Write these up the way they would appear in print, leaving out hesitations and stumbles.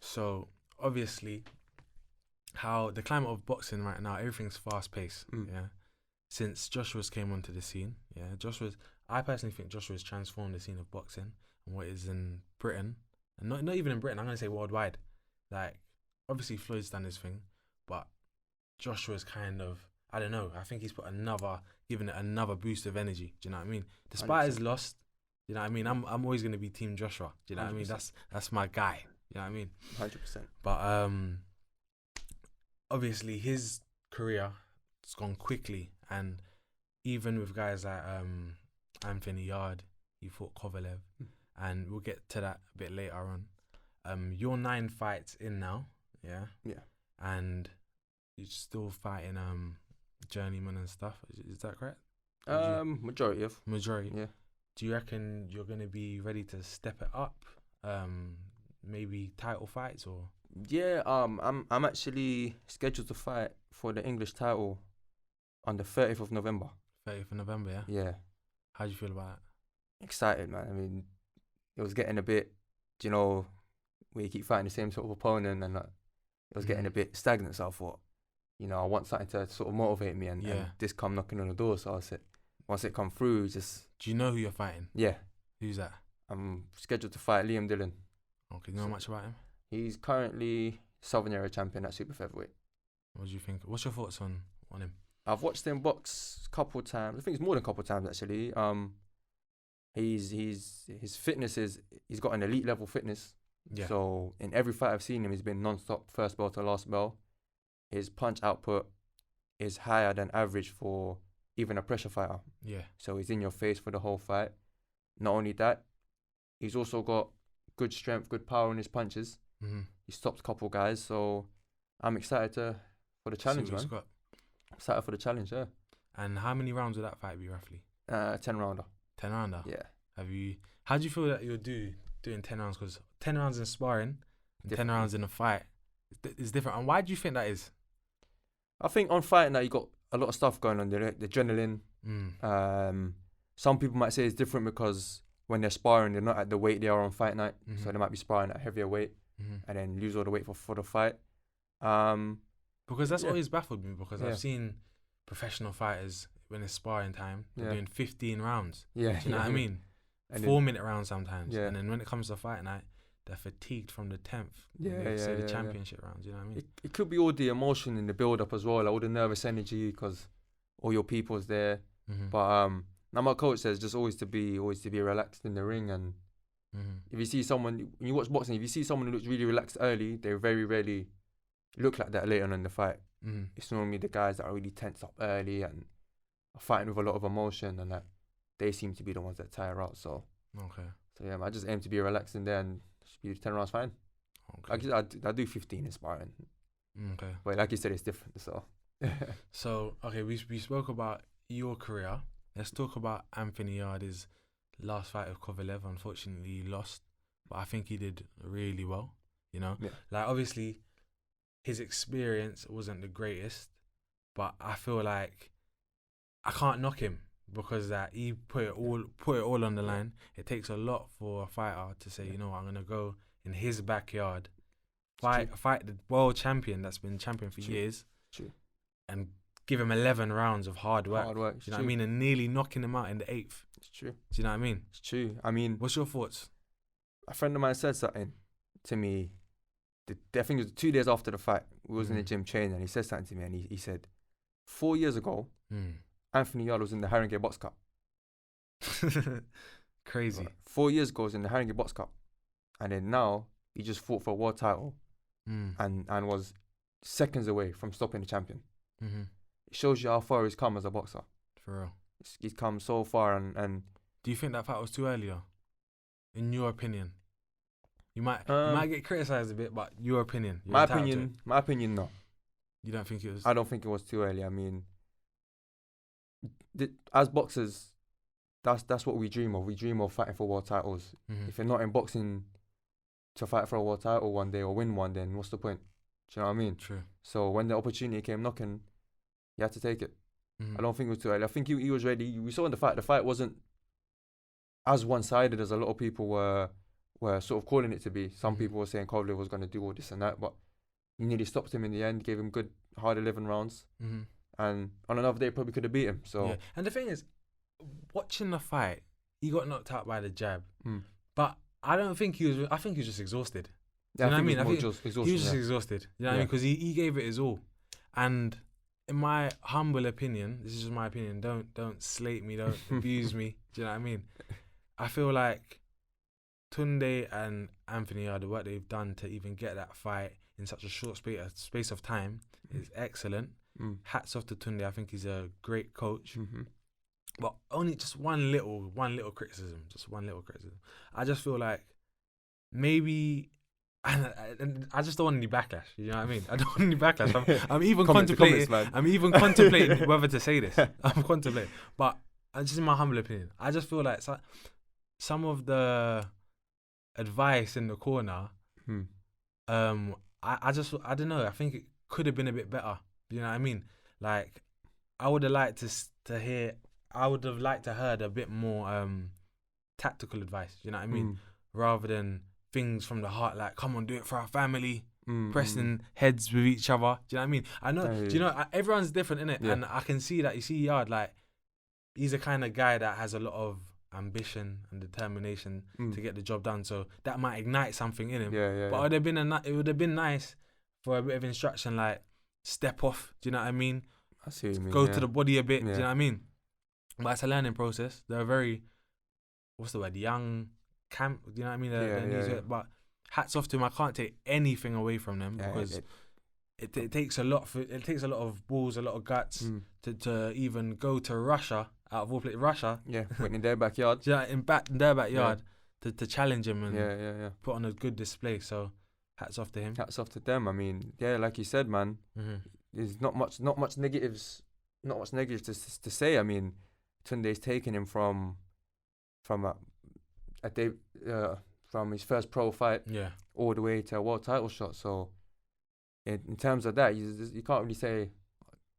So obviously, how the climate of boxing right now, everything's fast paced. Yeah. Since Joshua's came onto the scene, I personally think Joshua's transformed the scene of boxing and what is in Britain, and not even in Britain. I'm gonna say worldwide. Like, obviously Floyd's done his thing, but Joshua's kind of, I don't know. I think he's given it another boost of energy. Do you know what I mean? Despite 100%. his loss, do you know what I mean? I'm always gonna be Team Joshua. Do you know what I mean? 100%. That's my guy. You know what I mean? 100%. But obviously his career has gone quickly, and even with guys like Anthony Yarde, he fought Kovalev, and we'll get to that a bit later on. You're 9 fights in now, yeah, and you're still fighting journeyman and stuff. Is that correct? Majority. Majority. Yeah. Do you reckon you're gonna be ready to step it up? Maybe title fights or? Yeah. I'm actually scheduled to fight for the English title on the 30th of November. 30th of November, yeah. Yeah. How do you feel about it? Excited, man. I mean, it was getting a bit, where you keep fighting the same sort of opponent, and it was getting a bit stagnant. So I thought, I want something to sort of motivate me, and this come knocking on the door. So I said, once it come through, just. Do you know who you're fighting? Yeah. Who's that? I'm scheduled to fight Liam Dillon. Okay, you know much about him? He's currently Southern Area champion at super featherweight. What do you think? What's your thoughts on him? I've watched him box a couple of times. I think it's more than a couple of times actually. His fitness he's got an elite level fitness. Yeah. So in every fight I've seen him, he's been non-stop, first bell to last bell. His punch output is higher than average for even a pressure fighter. Yeah. So he's in your face for the whole fight. Not only that, he's also got good strength, good power in his punches. Mm-hmm. He stopped a couple guys, so I'm excited for the challenge, man. Excited for the challenge, yeah. And how many rounds would that fight be roughly? 10 rounder. 10 rounder? Yeah. How do you feel that you'll doing 10 rounds? Because 10 rounds in sparring and 10 rounds in a fight is different. And why do you think that is? I think on fight night you got a lot of stuff going on there. The adrenaline. Some people might say it's different because when they're sparring, they're not at the weight they are on fight night. Mm-hmm. So they might be sparring at heavier weight and then lose all the weight for the fight. Because that's always baffled me, because I've seen professional fighters when it's sparring time, they're doing 15 rounds. Yeah. Do you know what I mean? And 4-minute rounds sometimes. Yeah. And then when it comes to fight night, they're fatigued from the 10th. The championship rounds, you know what I mean? It could be all the emotion in the build-up as well, like all the nervous energy because all your people's there. Mm-hmm. But now my coach says just always to be relaxed in the ring, and if you see someone, when you watch boxing, if you see someone who looks really relaxed early, they very rarely look like that later on in the fight. Mm-hmm. It's normally the guys that are really tense up early and are fighting with a lot of emotion, and that they seem to be the ones that tire out. So yeah, I just aim to be relaxed in there and just be 10 rounds fine. Okay. I do 15 in sparring. Okay. But like you said, it's different. So. So we spoke about your career. Let's talk about Anthony Yarde's last fight of Kovalev. Unfortunately, he lost, but I think he did really well. You know, like obviously, his experience wasn't the greatest, but I feel like I can't knock him because that he put it all on the line. It takes a lot for a fighter to say, you know what, I'm gonna go in his backyard, fight the world champion that's been champion for years, and give him 11 rounds of hard work. Do you know what I mean? And nearly knocking him out in the 8th. It's true. Do you know what I mean? It's true. I mean, what's your thoughts? A friend of mine said something to me. I think it was 2 days after the fight. We was in the gym training, and he said something to me, and he said, 4 years ago, Anthony Yarde was in the Haringey Box Cup. Crazy. 4 years ago, he was in the Haringey Box Cup, and then now he just fought for a world title, and was seconds away from stopping the champion. Mm-hmm. It shows you how far he's come as a boxer. For real. He's come so far, and do you think that fight was too early, in your opinion? You might get criticised a bit, but your opinion. My opinion, no. You don't think it was? I don't think it was too early. I mean, as boxers, that's what we dream of. We dream of fighting for world titles. Mm-hmm. If you're not in boxing to fight for a world title one day or win one, then what's the point? Do you know what I mean? True. So when the opportunity came knocking, you had to take it. Mm-hmm. I don't think it was too early. I think he was ready. We saw in the fight wasn't as one-sided as a lot of people were were sort of calling it to be. Some people were saying Kovalev was going to do all this and that, but he nearly stopped him in the end, gave him good, hard 11 rounds. And on another day, probably could have beat him. So, And the thing is, watching the fight, he got knocked out by the jab. But I don't think he was, I think he was just exhausted. Yeah, you know what I mean? I think he was just exhausted. You know what I mean? Because he gave it his all. And in my humble opinion, this is just my opinion, don't slate me, don't abuse me. Do you know what I mean? I feel like Tunde and Anthony Yarde, what they've done to even get that fight in such a short space of time is excellent. Hats off to Tunde. I think he's a great coach. But only just one little criticism. I just feel like maybe, and I just don't want any backlash. You know what I mean? I don't want any backlash. I'm even contemplating. I'm even contemplating whether to say this. I'm contemplating, but just in my humble opinion, I just feel like some of the advice in the corner, I don't know. I think it could have been a bit better. You know what I mean? Like, I would have liked to hear. I would have liked to heard a bit more tactical advice. You know what I mean? Rather than things from the heart, like, come on, do it for our family, pressing heads with each other. Do you know what I mean? I know. Do you know? Everyone's different, innit? Yeah. And I can see that. You see Yard, like, he's the kind of guy that has a lot of ambition and determination to get the job done. So that might ignite something in him. But it would have been nice for a bit of instruction, like, step off. Do you know what I mean? I see what you mean. Go to the body a bit. Do you know what I mean? But it's a learning process. They're very, what's the word, young camp. Do you know what I mean? But hats off to them. I can't take anything away from them because it takes a lot. It takes a lot of balls, a lot of guts to even go to Russia, out of all places, Russia. Yeah, went in their backyard. In their backyard to challenge him and put on a good display. So hats off to him. Hats off to them. I mean, like you said, man, there's not much negatives to say. I mean, Tunde's taken him from his first pro fight all the way to a world title shot. So in terms of that, you can't really say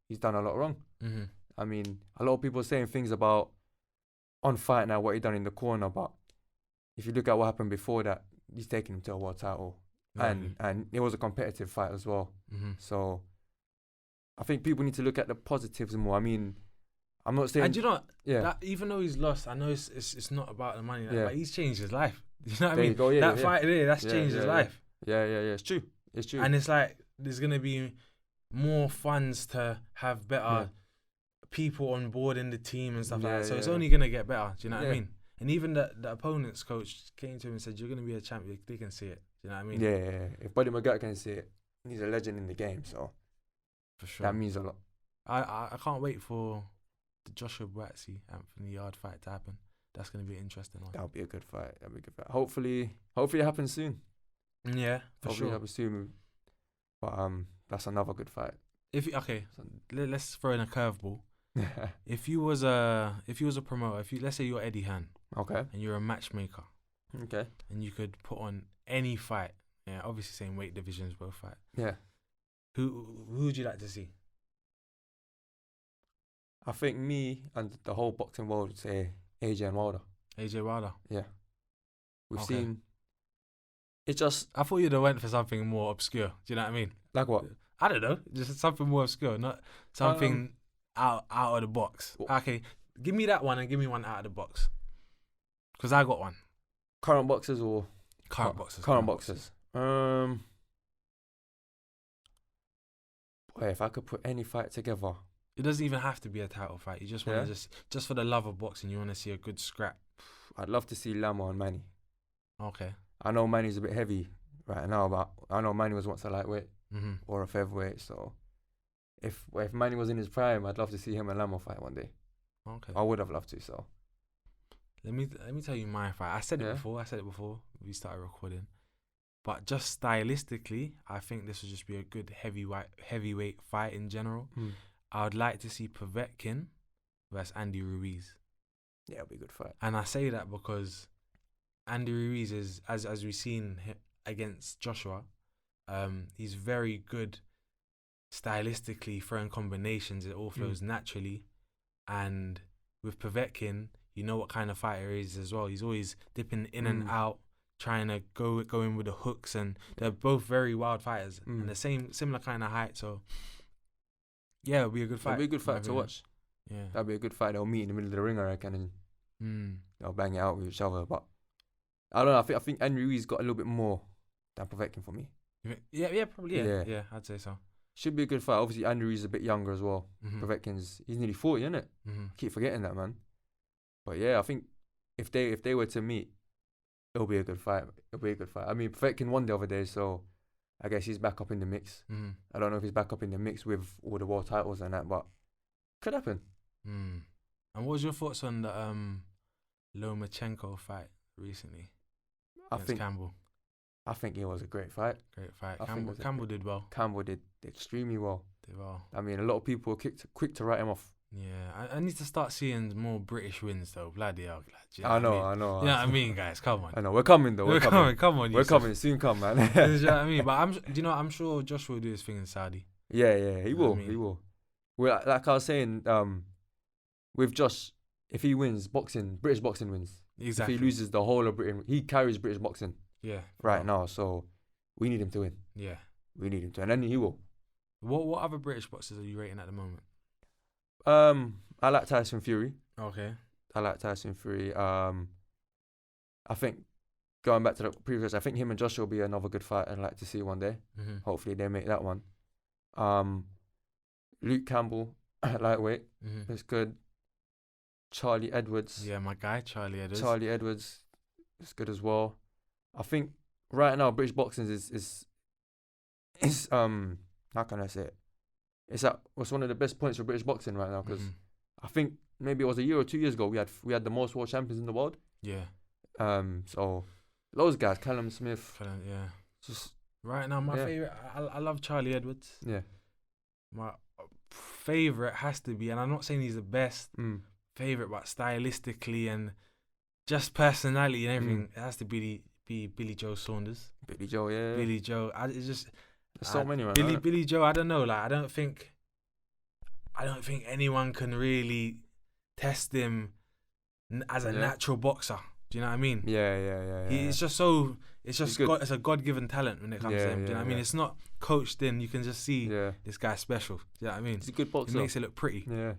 he's done a lot wrong. I mean, a lot of people are saying things about on fight now what he done in the corner, but if you look at what happened before that, he's taken him to a world title, and it was a competitive fight as well. So I think people need to look at the positives more. I mean, I'm not saying. And you know what? That, even though he's lost, I know it's not about the money, but he's changed his life. You know what I mean? That fight there, that's changed his life. Yeah. It's true. And it's like there's gonna be more funds to have better people on board in the team and stuff like that. So it's only gonna get better. Do you know what I mean? And even the opponent's coach came to him and said, "You're gonna be a champion." They can see it. Do you know what I mean? Yeah. If Buddy McGirt can see it, he's a legend in the game. So for sure, that means a lot. I can't wait for the Joshua Buatsi Anthony Yarde fight to happen. That's going to be an interesting one. That'll be a good fight. Hopefully it happens soon. Yeah, for sure. It happens soon. But that's another good fight. Let's throw in a curveball. If you was a promoter, let's say you're Eddie Han, okay, and you're a matchmaker, okay, and you could put on any fight, obviously same weight divisions both fight. Yeah. Who would you like to see? I think me and the whole boxing world would say AJ and Wilder. AJ Wilder? Yeah. We've seen... It's just... I thought you'd have went for something more obscure. Do you know what I mean? Like what? I don't know. Just something more obscure, not something out of the box. Okay, give me that one and give me one out of the box. Because I got one. Current boxers or... Current boxers. Current boxers. Boy, if I could put any fight together... It doesn't even have to be a title fight. You just want to just for the love of boxing, you want to see a good scrap. I'd love to see Lamo and Manny. Okay. I know Manny's a bit heavy right now, but I know Manny was once a lightweight or a featherweight. So if Manny was in his prime, I'd love to see him and Lamo fight one day. Okay. I would have loved to. So let me tell you my fight. I said it before we started recording. But just stylistically, I think this would just be a good heavyweight fight in general. I would like to see Povetkin versus Andy Ruiz. Yeah, it'll be a good fight. And I say that because Andy Ruiz is, as we've seen against Joshua, he's very good stylistically, throwing combinations. It all flows naturally. And with Povetkin, you know what kind of fighter he is as well. He's always dipping in and out, trying to go in with the hooks, and they're both very wild fighters and the similar kind of height. So yeah, it'll be a good fight. It'll be a good fight to watch. Yeah, that'll be a good fight. They'll meet in the middle of the ring, I reckon, and they'll bang it out with each other. But I don't know. I think Andy Ruiz got a little bit more than Povetkin for me. Yeah, probably. Yeah, I'd say so. Should be a good fight. Obviously, Andy Ruiz is a bit younger as well. Povetkin's he's nearly 40, isn't it? Keep forgetting that, man. But yeah, I think if they were to meet, it'll be a good fight. I mean, Povetkin won the other day, so I guess he's back up in the mix. I don't know if he's back up in the mix with all the world titles and that, but could happen. And what was your thoughts on the Lomachenko fight recently? I think it was a great fight. Campbell did well. Campbell did extremely well. I mean, a lot of people were quick to write him off. Yeah, I need to start seeing more British wins though. Bloody hell, I know. You know what I mean, guys? Come on. I know we're coming though. We're coming. Come on, we're coming. Soon come, man. You know what I mean? But I'm sure Joshua will do his thing in Saudi. Yeah, he will. He will. Well, like I was saying, with Josh, if he wins boxing, British boxing wins. Exactly. If he loses the whole of Britain, he carries British boxing. Yeah. Right now, so we need him to win. Yeah. We need him to, and then he will. What other British boxers are you rating at the moment? I like Tyson Fury. Okay. I like Tyson Fury. I think going back to the previous, I think him and Joshua will be another good fight I'd like to see one day. Hopefully they make that one. Luke Campbell, lightweight, that's good. Charlie Edwards. Yeah, my guy, Charlie Edwards. Charlie Edwards is good as well. I think right now British boxing is how can I say it? It's one of the best points for British boxing right now, because I think maybe it was a year or 2 years ago we had the most world champions in the world. Yeah. So those guys, Callum Smith. Yeah. Just right now, my favorite. I love Charlie Edwards. Yeah. My favorite has to be, and I'm not saying he's the best favorite, but stylistically and just personality and everything, it has to be Billy Joe Saunders. Billy Joe, yeah. Billy Joe. It's just there's so many, man. Billy Joe. I don't know. Like I don't think anyone can really test him as a natural boxer. Do you know what I mean? Yeah. It's just so. It's just it's a God-given talent when it comes to him. Do you know what I mean? It's not coached in. You can just see this guy's special. Do you know what I mean? He's a good boxer. He makes it look pretty. Yeah.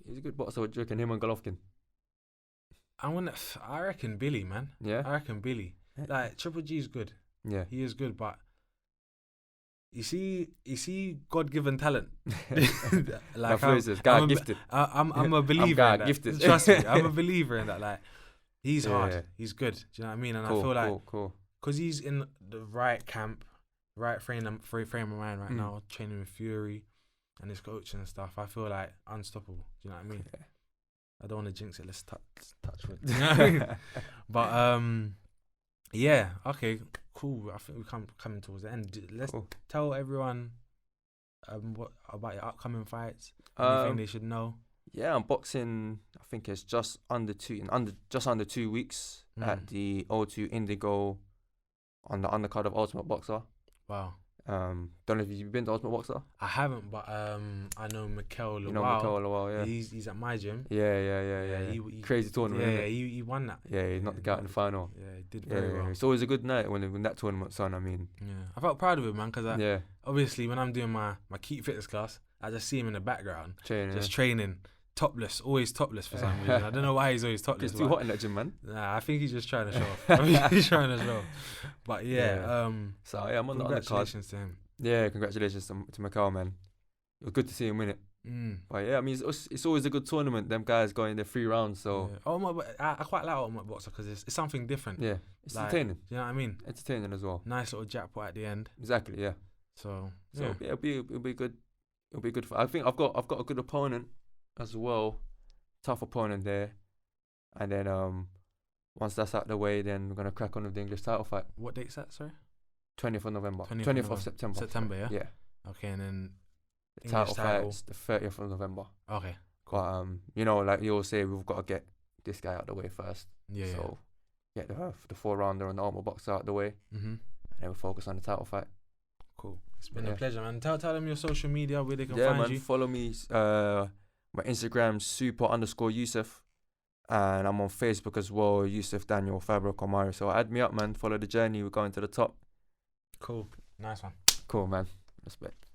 He's a good boxer. What do you reckon, him and Golovkin? I reckon Billy, man. Yeah. I reckon Billy. Like Triple G is good. Yeah. He is good, but you see God-given talent. Like God gifted. I'm a believer in that. Gifted. Trust me, I'm a believer in that. Like he's hard. He's good. Do you know what I mean? And cool, I feel like cool. Because he's in the right camp, right frame of mind right now, training with Fury and his coach and stuff. I feel like unstoppable. Do you know what I mean? Yeah. I don't want to jinx it. Let's touch wood. You know what I mean? But yeah. Okay. Cool. I think we're coming towards the end. Let's tell everyone what about your upcoming fights. Anything they should know. Yeah, I'm boxing. I think it's just under 2 weeks at the O2 Indigo on the undercard of Ultimate Boxer. Wow. Don't know if you've been to Ultimate Boxer. I haven't, but I know Mikel Lawal. You know Mikel Lawal, yeah. He's at my gym. Yeah. He crazy tournament. Yeah, he won that. Yeah, he knocked the guy in the final. Yeah, he did very well. It's always a good night when that tournament's on. I mean, yeah, I felt proud of him, man, because obviously when I'm doing my Keep Fitness class, I just see him in the background, training. Topless, always topless for some reason. I don't know why he's always topless. It's too hot in that gym, man. Nah, I think he's just trying to show off. But so I'm on the undercard. Congratulations to him. Yeah, congratulations to Mikel, man. It was good to see him win it. But yeah, I mean, it's always a good tournament. Them guys going in their 3 rounds, so. Yeah. I quite like Ultimate Boxer because it's something different. Yeah, it's entertaining. You know what I mean? Entertaining as well. Nice little jackpot at the end. Exactly, yeah. So yeah, it'll be good. It'll be good. I think I've got a good opponent as well. Tough opponent there, and then once that's out the way, then we're gonna crack on with the English title fight. What date's that? Sorry, 20th of November. 20th of September. September, yeah. Yeah. Okay, and then the title fight's the 30th of November. Okay. Cool. But like you all say, we've got to get this guy out the way first. Yeah. So get the 4-rounder and the Ultimate Boxer out the way, and then we'll focus on the title fight. Cool. It's been a pleasure, man. Tell them your social media where they can find you. Yeah, man. Follow me. My Instagram's super_Youssef, And I'm on Facebook as well, Youssef Daniel Fabro Khourmari. So add me up, man. Follow the journey. We're going to the top. Cool. Nice one. Cool, man. Respect.